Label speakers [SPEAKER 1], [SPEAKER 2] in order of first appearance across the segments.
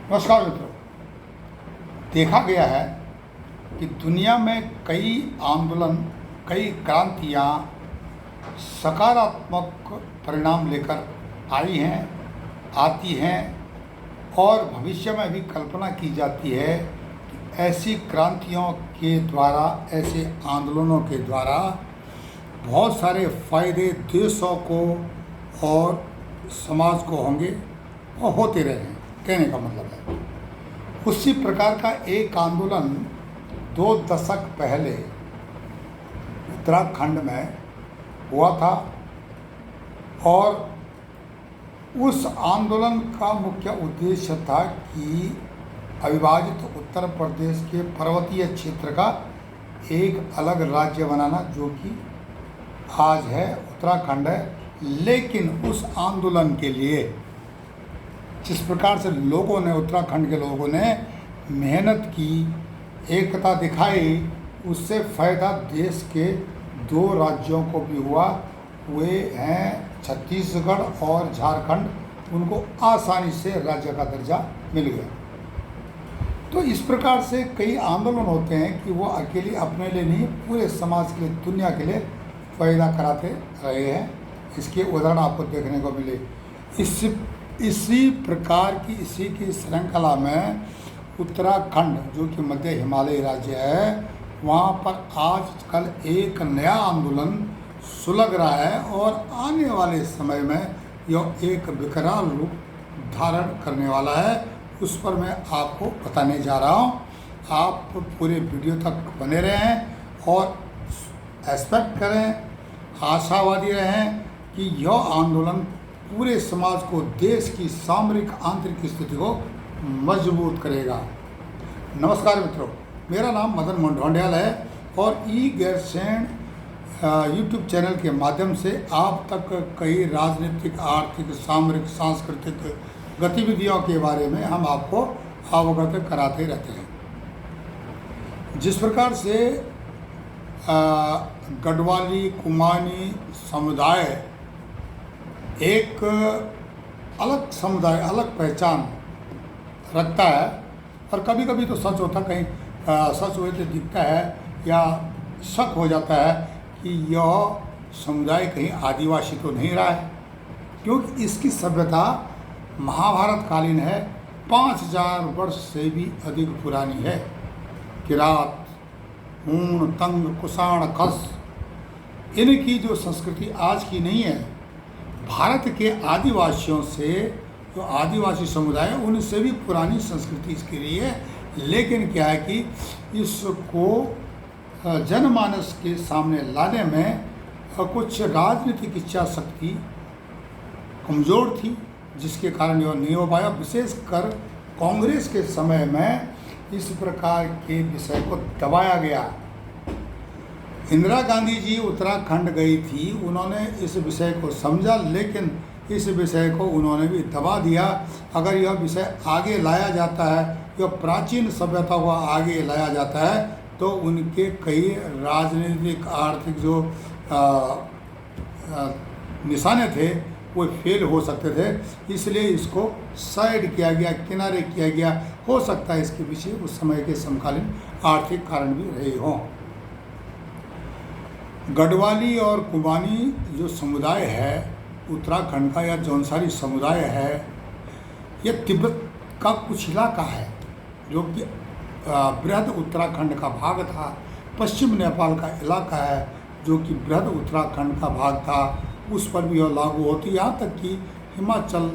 [SPEAKER 1] नमस्कार मित्रों। देखा गया है कि दुनिया में कई आंदोलन, कई क्रांतियाँ सकारात्मक परिणाम लेकर आई हैं, आती हैं और भविष्य में भी कल्पना की जाती है कि ऐसी क्रांतियों के द्वारा, ऐसे आंदोलनों के द्वारा बहुत सारे फायदे देशों को और समाज को होंगे और होते रहे हैं। कहने का मतलब है उसी प्रकार का एक आंदोलन 2 दशक पहले उत्तराखंड में हुआ था और उस आंदोलन का मुख्य उद्देश्य था कि अविभाजित उत्तर प्रदेश के पर्वतीय क्षेत्र का एक अलग राज्य बनाना, जो कि आज है उत्तराखंड है। लेकिन उस आंदोलन के लिए जिस प्रकार से लोगों ने, उत्तराखंड के लोगों ने मेहनत की, एकता दिखाई, उससे फ़ायदा देश के 2 राज्यों को भी हुआ। वे हैं छत्तीसगढ़ और झारखंड। उनको आसानी से राज्य का दर्जा मिल गया। तो इस प्रकार से कई आंदोलन होते हैं कि वो अकेले अपने लिए नहीं, पूरे समाज के लिए, दुनिया के लिए फ़ायदा कराते रहे हैं। इसके उदाहरण आपको देखने को मिले। इसी प्रकार की, इसी की श्रृंखला में उत्तराखंड, जो कि मध्य हिमालय राज्य है, वहाँ पर आजकल एक नया आंदोलन सुलग रहा है और आने वाले समय में यह एक विकराल रूप धारण करने वाला है। उस पर मैं आपको बताने जा रहा हूँ। आप पूरे वीडियो तक बने रहें और एक्सपेक्ट करें, आशावादी रहें कि यह आंदोलन पूरे समाज को, देश की सामरिक आंतरिक स्थिति को मजबूत करेगा। नमस्कार मित्रों, मेरा नाम मदन मोहन ढोंडियाल है और ई गैरसैंण यूट्यूब चैनल के माध्यम से आप तक कई राजनीतिक, आर्थिक, सामरिक, सांस्कृतिक गतिविधियों के बारे में हम आपको अवगत कराते रहते हैं। जिस प्रकार से गढ़वाली कुमाऊनी समुदाय एक अलग समुदाय, अलग पहचान रखता है और कभी कभी तो सच होता, कहीं सच हुए तो दिखता है या शक हो जाता है कि यह समुदाय कहीं आदिवासी तो नहीं रहा है, क्योंकि इसकी सभ्यता महाभारत कालीन है, 5000 वर्ष से भी अधिक पुरानी है। किरात, हूण, तंग, कुषाण, खस, इनकी जो संस्कृति आज की नहीं है, भारत के आदिवासियों से, जो आदिवासी समुदाय है, उनसे भी पुरानी संस्कृति इसके लिए है। लेकिन क्या है कि इसको जनमानस के सामने लाने में कुछ राजनीतिक इच्छा शक्ति कमज़ोर थी, जिसके कारण यह नहीं हो पाया। विशेषकर कांग्रेस के समय में इस प्रकार के विषय को दबाया गया। इंदिरा गांधी जी उत्तराखंड गई थी, उन्होंने इस विषय को समझा, लेकिन इस विषय को उन्होंने भी दबा दिया। अगर यह विषय आगे लाया जाता है, यह प्राचीन सभ्यता को आगे लाया जाता है, तो उनके कई राजनीतिक, आर्थिक जो निशाने थे वो फेल हो सकते थे। इसलिए इसको साइड किया गया, किनारे किया गया। हो सकता है इसके पीछे उस समय के समकालीन आर्थिक कारण भी रहे हों। गढ़वाली और कुमाऊनी जो समुदाय है उत्तराखंड का, या जौनसारी समुदाय है, यह तिब्बत का कुछ इलाका है, जो कि बृहद उत्तराखंड का भाग था। पश्चिम नेपाल का इलाका है, जो कि बृहद उत्तराखंड का भाग था, उस पर भी यह लागू होती है। यहाँ तक कि हिमाचल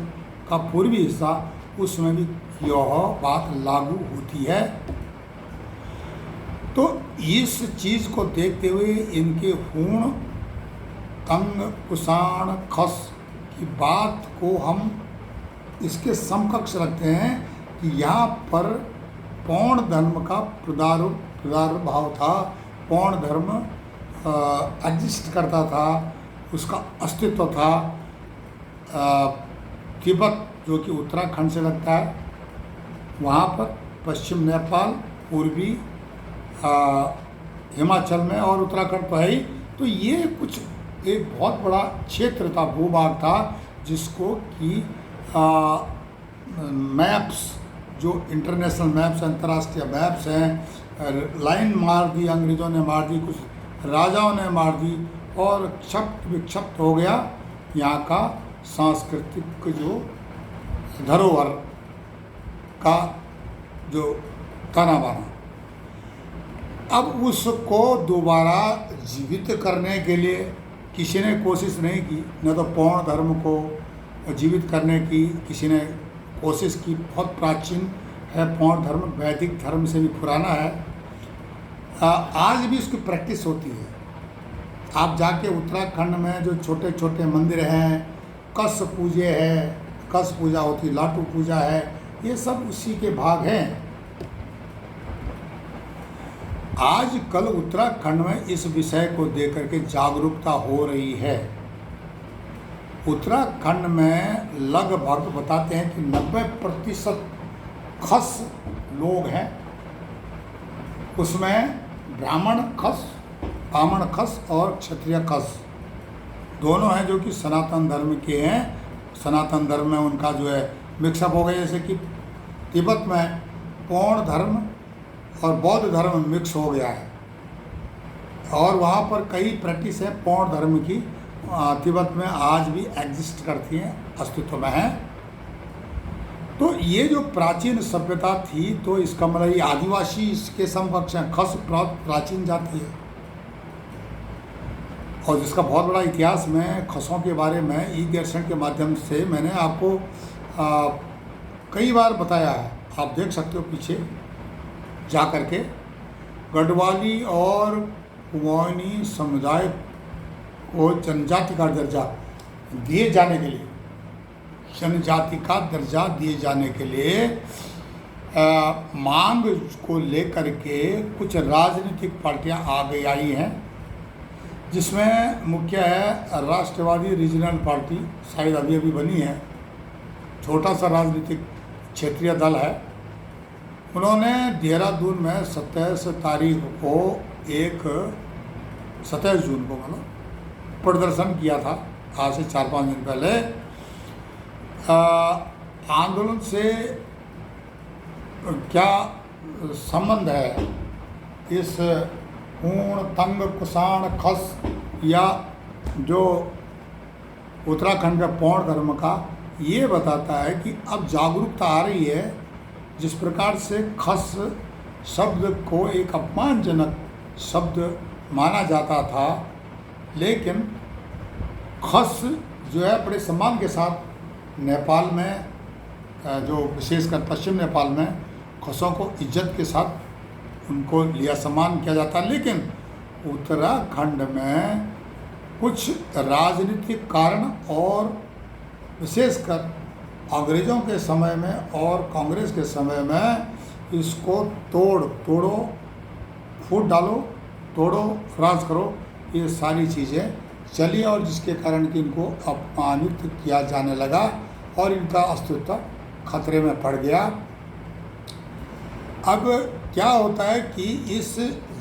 [SPEAKER 1] का पूर्वी हिस्सा, उसमें भी यह बात लागू होती है। तो इस चीज़ को देखते हुए इनके हूण, तंग, कुषाण, खस की बात को हम इसके समकक्ष रखते हैं कि यहाँ पर पौण धर्म का प्रादुर्भाव था। पौण धर्म एग्जिस्ट करता था, उसका अस्तित्व था। तिब्बत, जो कि उत्तराखंड से लगता है, वहाँ पर पश्चिम नेपाल, पूर्वी हिमाचल में और उत्तराखंड पर ही। तो ये कुछ एक बहुत बड़ा क्षेत्र था, भूभाग था, जिसको कि मैप्स जो इंटरनेशनल मैप्स, अंतर्राष्ट्रीय मैप्स हैं, लाइन मार दी, अंग्रेज़ों ने मार दी, कुछ राजाओं ने मार दी, और क्षप्त विक्षप्त हो गया यहाँ का सांस्कृतिक जो धरोहर का जो ताना बाना। अब उसको दोबारा जीवित करने के लिए किसी ने कोशिश नहीं की, न तो पौण धर्म को जीवित करने की किसी ने कोशिश की। बहुत प्राचीन है पौण धर्म, वैदिक धर्म से भी पुराना है। आज भी उसकी प्रैक्टिस होती है। आप जाके उत्तराखंड में जो छोटे छोटे मंदिर हैं, कस पूजे है, कस पूजा होती, लाटू पूजा है, ये सब उसी के भाग हैं। आज कल उत्तराखंड में इस विषय को लेकर के जागरूकता हो रही है। उत्तराखंड में लगभग बताते हैं कि 90% खस लोग हैं। उसमें ब्राह्मण खस, ब्राह्मण खस और क्षत्रिय खस दोनों हैं, जो कि सनातन धर्म के हैं। सनातन धर्म में उनका जो है मिक्सअप हो गया, जैसे कि तिब्बत में पौण धर्म और बौद्ध धर्म मिक्स हो गया है, और वहाँ पर कई प्रैक्टिस है पौण धर्म की तिब्बत में आज भी एग्जिस्ट करती हैं, अस्तित्व में हैं। तो ये जो प्राचीन सभ्यता थी, तो इसका मतलब ये आदिवासी इसके समकक्ष हैं। खस प्राचीन जाति है, और जिसका बहुत बड़ा इतिहास में खसों के बारे में ई दर्शन के माध्यम से मैंने आपको कई बार बताया है। आप देख सकते हो पीछे जा कर के। गढ़वाली और कुमाऊनी समुदाय को जनजाति का दर्जा दिए जाने के लिए, जनजाति का दर्जा दिए जाने के लिए मांग को लेकर के कुछ राजनीतिक पार्टियां आगे आई हैं, जिसमें मुख्य है राष्ट्रवादी रीजनल पार्टी, शायद अभी अभी बनी है, छोटा सा राजनीतिक क्षेत्रीय दल है। उन्होंने देहरादून में 27 तारीख को 27 जून को मतलब प्रदर्शन किया था, आज से 4-5 दिन पहले। आंदोलन से क्या संबंध है इस ऊण, तंग, कुषाण, खस या जो उत्तराखंड का पौण धर्म का, ये बताता है कि अब जागरूकता आ रही है। जिस प्रकार से खस शब्द को एक अपमानजनक शब्द माना जाता था, लेकिन खस जो है बड़े सम्मान के साथ नेपाल में, जो विशेषकर पश्चिम नेपाल में खसों को इज्जत के साथ उनको लिया, सम्मान किया जाता है। लेकिन उत्तराखंड में कुछ राजनीतिक कारण और विशेषकर अंग्रेज़ों के समय में और कांग्रेस के समय में इसको तोड़ो, फूट डालो, तोड़ो, फ्रांस करो, ये सारी चीज़ें चली, और जिसके कारण कि इनको अपमानित किया जाने लगा और इनका अस्तित्व खतरे में पड़ गया। अब क्या होता है कि इस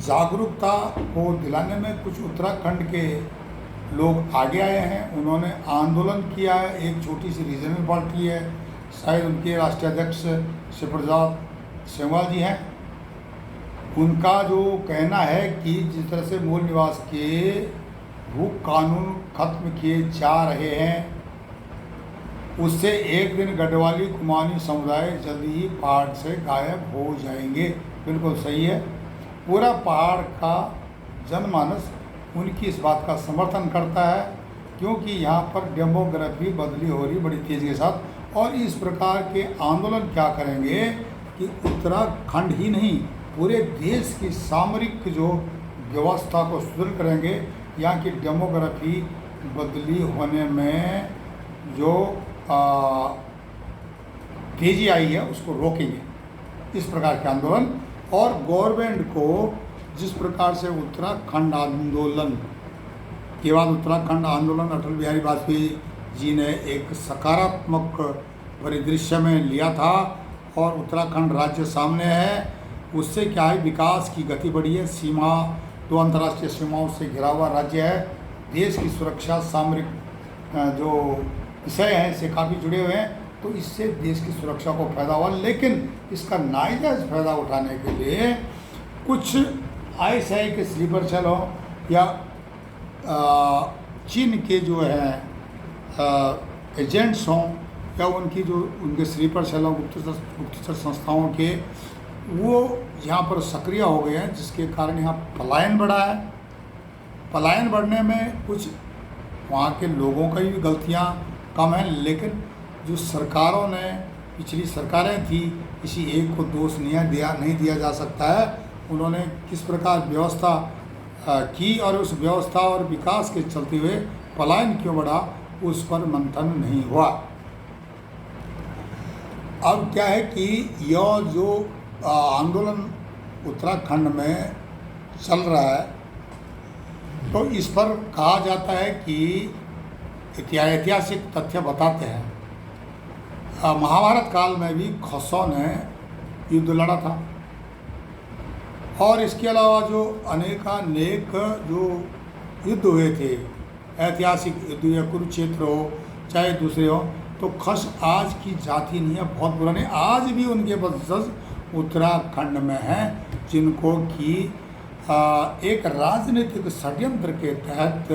[SPEAKER 1] जागरूकता को दिलाने में कुछ उत्तराखंड के लोग आगे आए हैं। उन्होंने आंदोलन किया है। एक छोटी सी रीजनल पार्टी है, शायद उनके राष्ट्रीय अध्यक्ष शिवप्रसाद सेमवाल जी हैं। उनका जो कहना है कि जिस तरह से मूल निवास के भू कानून खत्म किए जा रहे हैं, उससे एक दिन गढ़वाली कुमाऊनी समुदाय जल्दी ही पहाड़ से गायब हो जाएंगे। बिल्कुल सही है। पूरा पहाड़ का जनमानस उनकी इस बात का समर्थन करता है, क्योंकि यहाँ पर डेमोग्राफी बदली हो रही बड़ी तेज़ी के साथ। और इस प्रकार के आंदोलन क्या करेंगे कि उत्तराखंड ही नहीं, पूरे देश की सामरिक जो व्यवस्था को सुदृढ़ करेंगे। यहाँ की डेमोग्राफी बदली होने में जो तेज़ी आई है उसको रोकेंगे इस प्रकार के आंदोलन। और गवर्नमेंट को जिस प्रकार से उत्तराखंड आंदोलन के बाद उत्तराखंड आंदोलन अटल बिहारी वाजपेयी जी ने एक सकारात्मक परिदृश्य में लिया था और उत्तराखंड राज्य सामने है, उससे क्या है, विकास की गति बढ़ी है। सीमा, 2 अंतर्राष्ट्रीय सीमाओं से घिरा हुआ राज्य है। देश की सुरक्षा, सामरिक जो विषय हैं इससे काफ़ी जुड़े हुए हैं। तो इससे देश की सुरक्षा को फायदा हुआ। लेकिन इसका नाजायज फायदा उठाने के लिए कुछ ISI के स्लीपर सेल हों या चीन के जो है एजेंट्स हों या उनकी जो उनके स्लीपर सेल हों, गुप्तचर संस्थाओं के, वो यहाँ पर सक्रिय हो गए हैं, जिसके कारण यहाँ पलायन बढ़ा है। पलायन बढ़ने में कुछ वहाँ के लोगों की भी गलतियाँ कम हैं, लेकिन जो सरकारों ने, पिछली सरकारें थी, किसी एक को दोष नहीं दिया जा सकता है। उन्होंने किस प्रकार व्यवस्था की और उस व्यवस्था और विकास के चलते हुए पलायन क्यों बढ़ा, उस पर मंथन नहीं हुआ। अब क्या है कि यह जो आंदोलन उत्तराखंड में चल रहा है, तो इस पर कहा जाता है कि ऐतिहासिक तथ्य बताते हैं, महाभारत काल में भी खसों ने युद्ध लड़ा था, और इसके अलावा जो अनेक जो युद्ध हुए थे, ऐतिहासिक युद्ध या कुरुक्षेत्र हो चाहे दूसरे हो, तो खस आज की जाति नहीं है, बहुत पुराने, आज भी उनके वंशज उत्तराखंड में हैं, जिनको कि एक राजनीतिक षड्यंत्र के तहत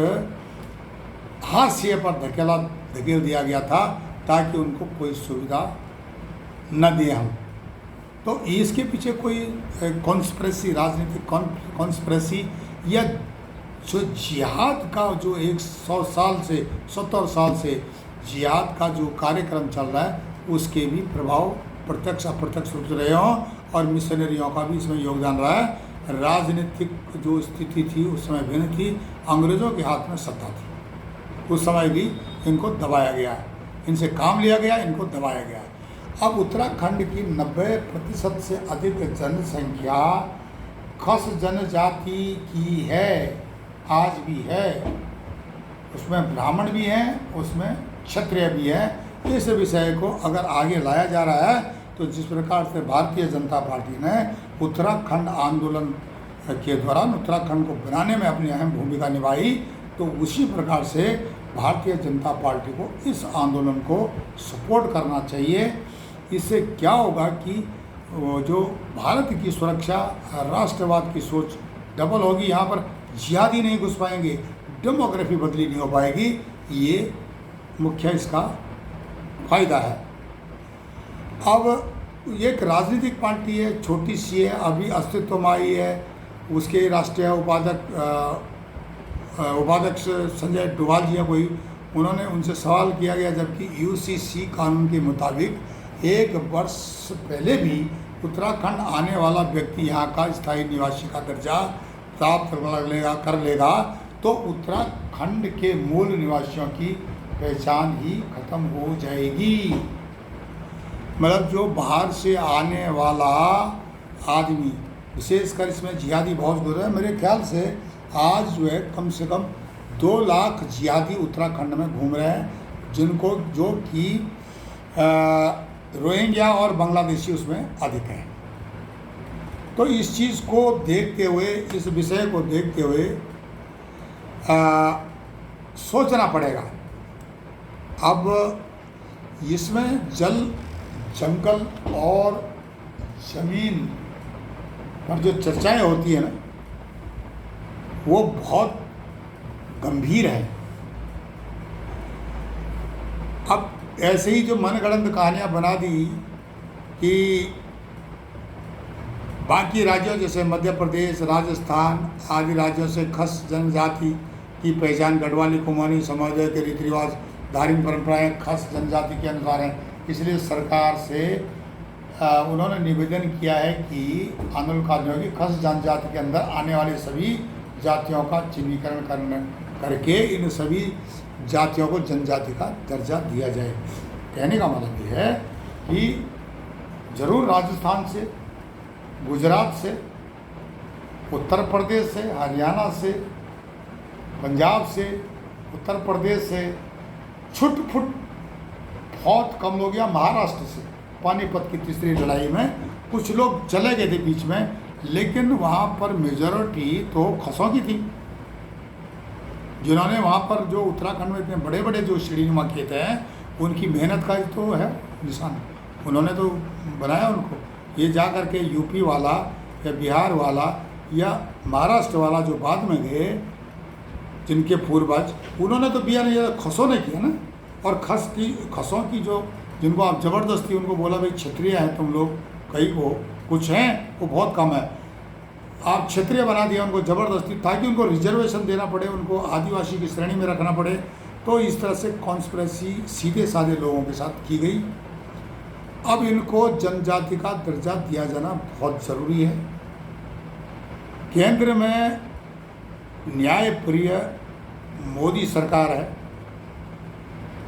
[SPEAKER 1] हाशिए पर धकेल दिया गया था, ताकि उनको कोई सुविधा न दिए हम। तो इसके पीछे कोई कॉन्स्पिरेसी, राजनीतिक कॉन्स्पिरेसी, या जो जिहाद का जो 70 साल से जिहाद का जो कार्यक्रम चल रहा है, उसके भी प्रभाव प्रत्यक्ष अप्रत्यक्ष रूप से रहे हों, और मिशनरियों का भी इसमें योगदान रहा है। राजनीतिक जो स्थिति थी उस समय भिन्न थी, अंग्रेज़ों के हाथ में सत्ता थी, उस समय भी इनको दबाया गया, इनसे काम लिया गया, इनको दबाया गया। अब उत्तराखंड की 90% से अधिक जनसंख्या खस जनजाति की है, आज भी है। उसमें ब्राह्मण भी हैं, उसमें क्षत्रिय भी हैं। इस विषय को अगर आगे लाया जा रहा है, तो जिस प्रकार से भारतीय जनता पार्टी ने उत्तराखंड आंदोलन के दौरान उत्तराखंड को बनाने में अपनी अहम भूमिका निभाई, तो उसी प्रकार से भारतीय जनता पार्टी को इस आंदोलन को सपोर्ट करना चाहिए। इससे क्या होगा कि जो भारत की सुरक्षा, राष्ट्रवाद की सोच डबल होगी, यहाँ पर जिहादी नहीं घुस पाएंगे, डेमोग्राफी बदली नहीं हो पाएगी, ये मुख्य इसका फायदा है। अब एक राजनीतिक पार्टी है, छोटी सी है, अभी अस्तित्व में आई है, उसके राष्ट्रीय उपाध्यक्ष संजय डोभाल जी है कोई, उन्होंने उनसे सवाल किया गया, जबकि UCC कानून के मुताबिक 1 वर्ष पहले भी उत्तराखंड आने वाला व्यक्ति यहाँ का स्थायी निवासी का दर्जा प्राप्त कर लेगा, तो उत्तराखंड के मूल निवासियों की पहचान ही खत्म हो जाएगी। मतलब जो बाहर से आने वाला आदमी, विशेषकर इसमें जिहादी बहुत गुजर है, मेरे ख्याल से आज जो है कम से कम 2 लाख जिहादी उत्तराखंड में घूम रहे हैं, जिनको जो कि रोहिंग्या और बांग्लादेशी उसमें अधिक है। तो इस चीज़ को देखते हुए, इस विषय को देखते हुए सोचना पड़ेगा। अब इसमें जल, जंगल और ज़मीन पर जो चर्चाएं होती है ना, वो बहुत गंभीर है। अब ऐसे ही जो मनगढ़ंत कहानियाँ बना दी कि बाकी राज्यों जैसे मध्य प्रदेश, राजस्थान आदि राज्यों से खस जनजाति की पहचान गढ़वाली, कुमाऊनी समुदाय के रीति रिवाज, धार्मिक परंपराएं खस जनजाति के अनुसार हैं, इसलिए सरकार से उन्होंने निवेदन किया है कि आंदोलनकारियों की खस जनजाति के अंदर आने वाली सभी जातियों का चिन्हीकरण करके इन सभी जातियों को जनजाति का दर्जा दिया जाए। कहने का मतलब ये है कि जरूर राजस्थान से, गुजरात से, उत्तर प्रदेश से, हरियाणा से, पंजाब से, उत्तर प्रदेश से, छुट-फुट बहुत कम लोग, या महाराष्ट्र से पानीपत की तीसरी लड़ाई में कुछ लोग चले गए थे बीच में, लेकिन वहाँ पर मेजॉरिटी तो खसों की थी, जिन्होंने वहाँ पर जो उत्तराखंड में इतने बड़े बड़े जो श्रीनुमा खेत हैं, उनकी मेहनत का तो है निशान, उन्होंने तो बनाया उनको। ये जा कर के यूपी वाला या बिहार वाला या महाराष्ट्र वाला जो बाद में गए, जिनके पूर्वज, उन्होंने तो बिया नहीं, खसों ने किया ना। और खसों की जो, जिनको आप ज़बरदस्ती उनको बोला भाई क्षत्रिय हैं तुम लोग, कई को कुछ हैं, वो बहुत कम है, आप क्षत्रिय बना दिया उनको ज़बरदस्ती, ताकि उनको रिजर्वेशन देना पड़े, उनको आदिवासी की श्रेणी में रखना पड़े। तो इस तरह से कॉन्स्पिरेसी सीधे साधे लोगों के साथ की गई। अब इनको जनजाति का दर्जा दिया जाना बहुत ज़रूरी है। केंद्र में न्यायप्रिय मोदी सरकार है,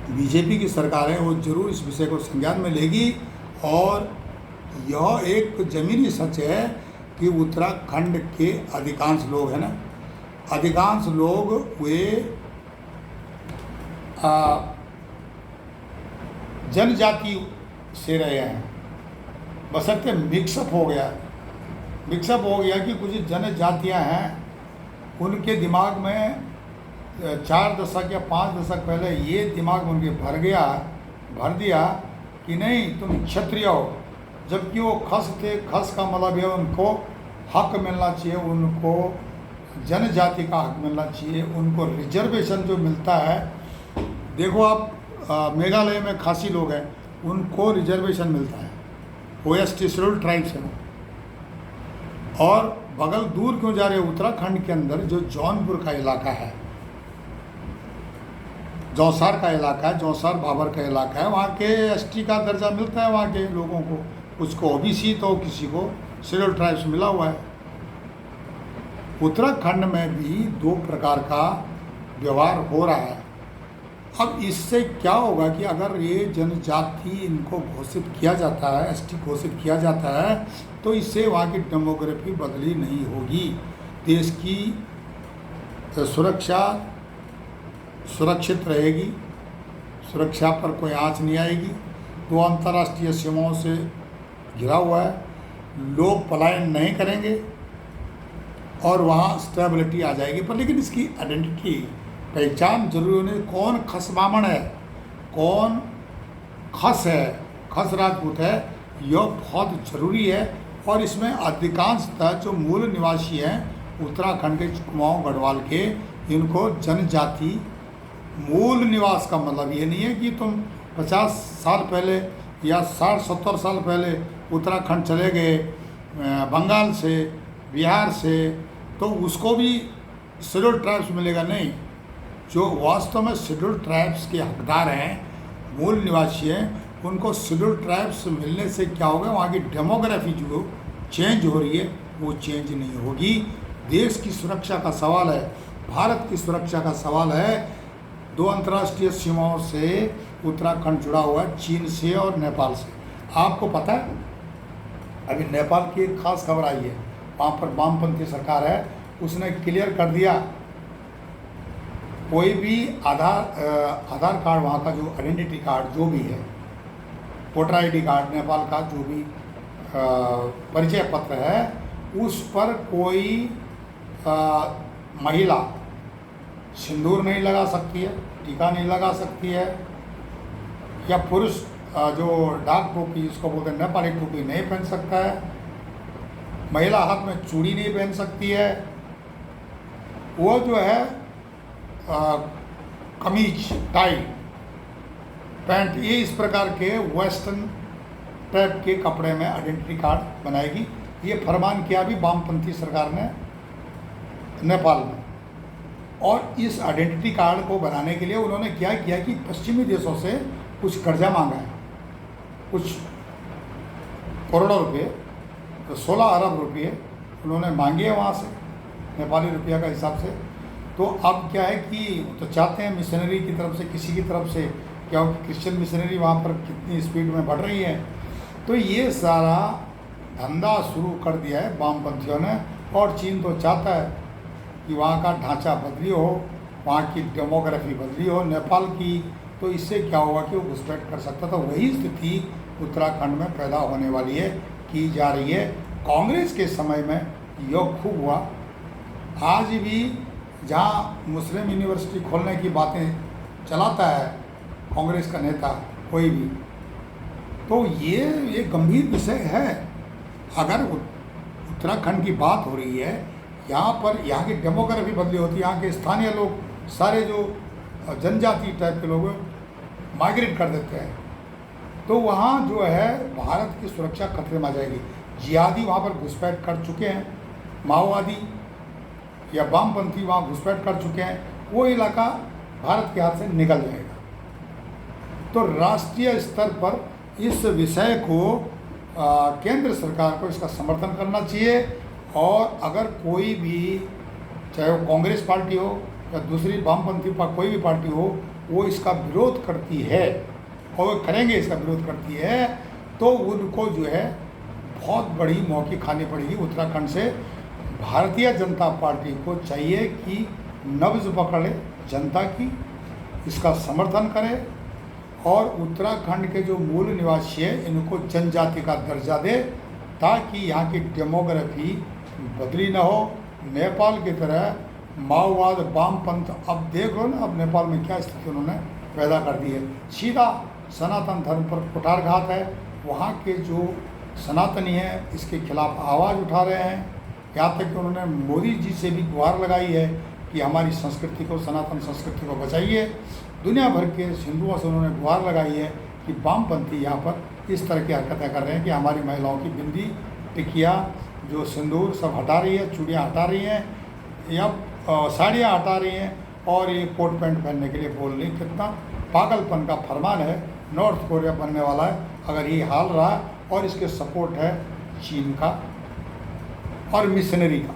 [SPEAKER 1] बीजेपी की सरकार है, वो जरूर इस विषय को संज्ञान में लेगी। और यह एक ज़मीनी सच है कि उत्तराखंड के अधिकांश लोग हैं ना, अधिकांश लोग वे जनजाति से रहे हैं, बशर्ते मिक्सअप हो गया कि कुछ जनजातियां हैं, उनके दिमाग में 4 दशक या 5 दशक पहले ये दिमाग में उनके भर दिया कि नहीं तुम क्षत्रिय हो, जबकि वो खस थे। खस का मतलब है उनको हक मिलना चाहिए, उनको जनजाति का हक मिलना चाहिए, उनको रिजर्वेशन जो मिलता है। देखो आप मेघालय में खासी लोग हैं, उनको रिजर्वेशन मिलता है, OST शेड्यूल्ड ट्राइब्स हैं। और बगल दूर क्यों जा रहे हैं, उत्तराखंड के अंदर जो जौनपुर का इलाका है, जौसार का इलाका है, जौसार बाबर का इलाका है, वहाँ के ST का दर्जा मिलता है वहाँ के लोगों को, कुछ को OBC तो किसी को शेड्यूल्ड ट्राइब्स मिला हुआ है। उत्तराखंड में भी 2 प्रकार का व्यवहार हो रहा है। अब इससे क्या होगा कि अगर ये जनजाति इनको घोषित किया जाता है, ST घोषित किया जाता है, तो इससे वहाँ की डेमोग्राफी बदली नहीं होगी, देश की सुरक्षा सुरक्षित रहेगी, सुरक्षा पर कोई आँच नहीं आएगी। तो अंतर्राष्ट्रीय सीमाओं से घिरा हुआ है, लोग पलायन नहीं करेंगे और वहाँ स्टेबिलिटी आ जाएगी। पर लेकिन इसकी आइडेंटिटी, पहचान जरूरी होने, कौन खस बामण है, कौन खस है, खस राजपूत है, यह बहुत ज़रूरी है। और इसमें अधिकांशतः जो मूल निवासी हैं उत्तराखंड के कुमाऊं गढ़वाल के, इनको जनजाति, मूल निवास का मतलब ये नहीं है कि तुम 50 साल पहले या 60-70 साल पहले उत्तराखंड चले गए बंगाल से, बिहार से, तो उसको भी शेड्यूल्ड ट्राइब्स मिलेगा। नहीं, जो वास्तव में शेड्यूल्ड ट्राइब्स के हकदार हैं, मूल निवासी हैं, उनको शेड्यूल्ड ट्राइब्स मिलने से क्या होगा, वहाँ की डेमोग्राफी जो चेंज हो रही है वो चेंज नहीं होगी। देश की सुरक्षा का सवाल है, भारत की सुरक्षा का सवाल है। 2 अंतर्राष्ट्रीय सीमाओं से उत्तराखंड जुड़ा हुआ है, चीन से और नेपाल से। आपको पता है अभी नेपाल की एक खास खबर आई है, वहाँ पर वामपंथी सरकार है, उसने क्लियर कर दिया कोई भी आधार कार्ड, वहाँ का जो आइडेंटिटी कार्ड जो भी है, वोटर ID कार्ड, नेपाल का जो भी परिचय पत्र है, उस पर कोई महिला सिंदूर नहीं लगा सकती है, टीका नहीं लगा सकती है, या पुरुष जो डाक टोपी जिसको बोलते हैं नेपाली टोपी नहीं पहन सकता है, महिला हाथ में चूड़ी नहीं पहन सकती है, वो जो है कमीज, टाई, पैंट, ये इस प्रकार के वेस्टर्न टाइप के कपड़े में आइडेंटिटी कार्ड बनाएगी। ये फरमान किया भी वामपंथी सरकार ने नेपाल में। और इस आइडेंटिटी कार्ड को बनाने के लिए उन्होंने क्या किया कि पश्चिमी देशों से कुछ कर्जा मांगा है, कुछ करोड़ों रुपये, 16 अरब रुपये उन्होंने मांगे हैं वहाँ से, नेपाली रुपया का हिसाब से। तो अब क्या है कि तो चाहते हैं मिशनरी की तरफ से, किसी की तरफ से, क्या क्रिश्चियन मिशनरी वहाँ पर कितनी स्पीड में बढ़ रही है। तो ये सारा धंधा शुरू कर दिया है वामपंथियों ने। और चीन तो चाहता है कि वहाँ का ढांचा बदली हो, वहाँ की डेमोग्राफी बदली हो नेपाल की, तो इससे क्या होगा कि वो घुसपैठ कर सकता था। वही स्थिति उत्तराखंड में पैदा होने वाली है, की जा रही है। कांग्रेस के समय में यह खूब हुआ। आज भी जहाँ मुस्लिम यूनिवर्सिटी खोलने की बातें चलाता है कांग्रेस का नेता कोई भी, तो ये एक गंभीर विषय है। अगर उत्तराखंड की बात हो रही है, यहाँ पर यहाँ की डेमोग्राफी बदली होती है, यहाँ के स्थानीय लोग सारे जो जनजाति टाइप के लोग माइग्रेट कर देते हैं, तो वहाँ जो है भारत की सुरक्षा खतरे में आ जाएगी। जिहादी वहाँ पर घुसपैठ कर चुके हैं, माओवादी या वामपंथी वहाँ घुसपैठ कर चुके हैं, वो इलाका भारत के हाथ से निकल जाएगा। तो राष्ट्रीय स्तर पर इस विषय को केंद्र सरकार को इसका समर्थन करना चाहिए। और अगर कोई भी, चाहे वो कांग्रेस पार्टी हो या दूसरी वामपंथी कोई भी पार्टी हो, वो इसका विरोध करती है और वो करेंगे, इसका विरोध करती है, तो उनको जो है बहुत बड़ी मौकी खानी पड़ेगी उत्तराखंड से। भारतीय जनता पार्टी को चाहिए कि नब्ज पकड़े जनता की, इसका समर्थन करे और उत्तराखंड के जो मूल निवासी है इनको जनजाति का दर्जा दे, ताकि यहाँ की डेमोग्राफी बदली ना हो। नेपाल की तरह माओवाद, वामपंथ, अब देख लो ना, अब नेपाल में क्या स्थिति उन्होंने पैदा कर दी है। सीधा सनातन धर्म पर कुठारघात है। वहाँ के जो सनातनी हैं इसके खिलाफ आवाज़ उठा रहे हैं। यहाँ तक कि उन्होंने मोदी जी से भी गुहार लगाई है कि हमारी संस्कृति को, सनातन संस्कृति को बचाइए। दुनिया भर के हिंदुओं से उन्होंने गुहार लगाई है कि वामपंथी यहाँ पर इस तरह की हरकतें कर रहे हैं कि हमारी महिलाओं की बिंदी, टिकिया, जो सिंदूर सब हटा रही है, चूड़ियाँ हटा रही हैं या साड़ियाँ हटा रही हैं और ये कोट पैंट पहनने के लिए बोल रही। कितना पागलपन का फरमान है। नॉर्थ कोरिया बनने वाला है अगर ये हाल रहा, और इसके सपोर्ट है चीन का और मिशनरी का,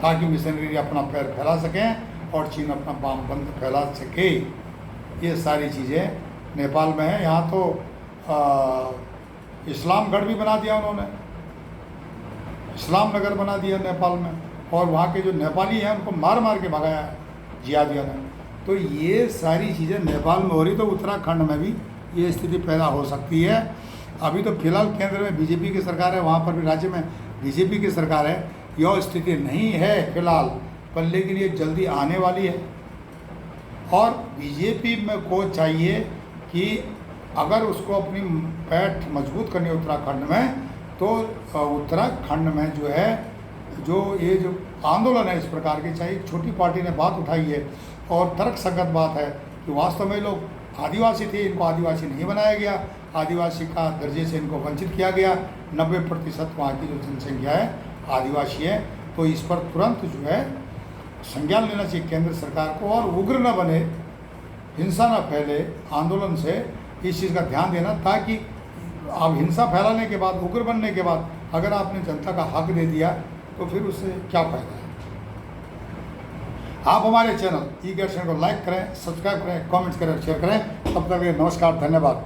[SPEAKER 1] ताकि मिशनरी अपना पैर फैला सकें और चीन अपना वामपंथ फैला सके। ये सारी चीज़ें नेपाल में है। यहाँ तो इस्लामगढ़ भी बना दिया उन्होंने, इस्लाम नगर बना दिया नेपाल में, और वहाँ के जो नेपाली हैं उनको मार मार के भगाया है जिहादियों ने। तो ये सारी चीज़ें नेपाल में हो रही, तो उत्तराखंड में भी ये स्थिति पैदा हो सकती है। अभी तो फिलहाल केंद्र में बीजेपी की सरकार है, वहाँ पर भी राज्य में बीजेपी की सरकार है। यह स्थिति नहीं है फिलहाल, पर लेकिन ये जल्दी आने वाली है। और बीजेपी में को चाहिए कि अगर उसको अपनी पैठ मजबूत करनी है उत्तराखंड में, तो उत्तराखंड में जो है ये जो आंदोलन है इस प्रकार के, चाहे छोटी पार्टी ने बात उठाई है और तर्कसंगत बात है कि वास्तव में लोग आदिवासी थे, इनको आदिवासी नहीं बनाया गया, आदिवासी का दर्जे से इनको वंचित किया गया। 90% वहाँ की जो जनसंख्या है आदिवासी है। तो इस पर तुरंत जो है संज्ञान लेना चाहिए केंद्र सरकार को, और उग्र न बने, हिंसा न फैले आंदोलन से, इस चीज़ का ध्यान देना। ताकि अब हिंसा फैलाने के बाद, उग्र बनने के बाद अगर आपने जनता का हक दे दिया तो फिर उससे क्या फ़ायदा है। आप हमारे चैनल ई-गेट को लाइक करें, सब्सक्राइब करें, कमेंट्स करें, शेयर करें। तब तक के लिए नमस्कार, धन्यवाद।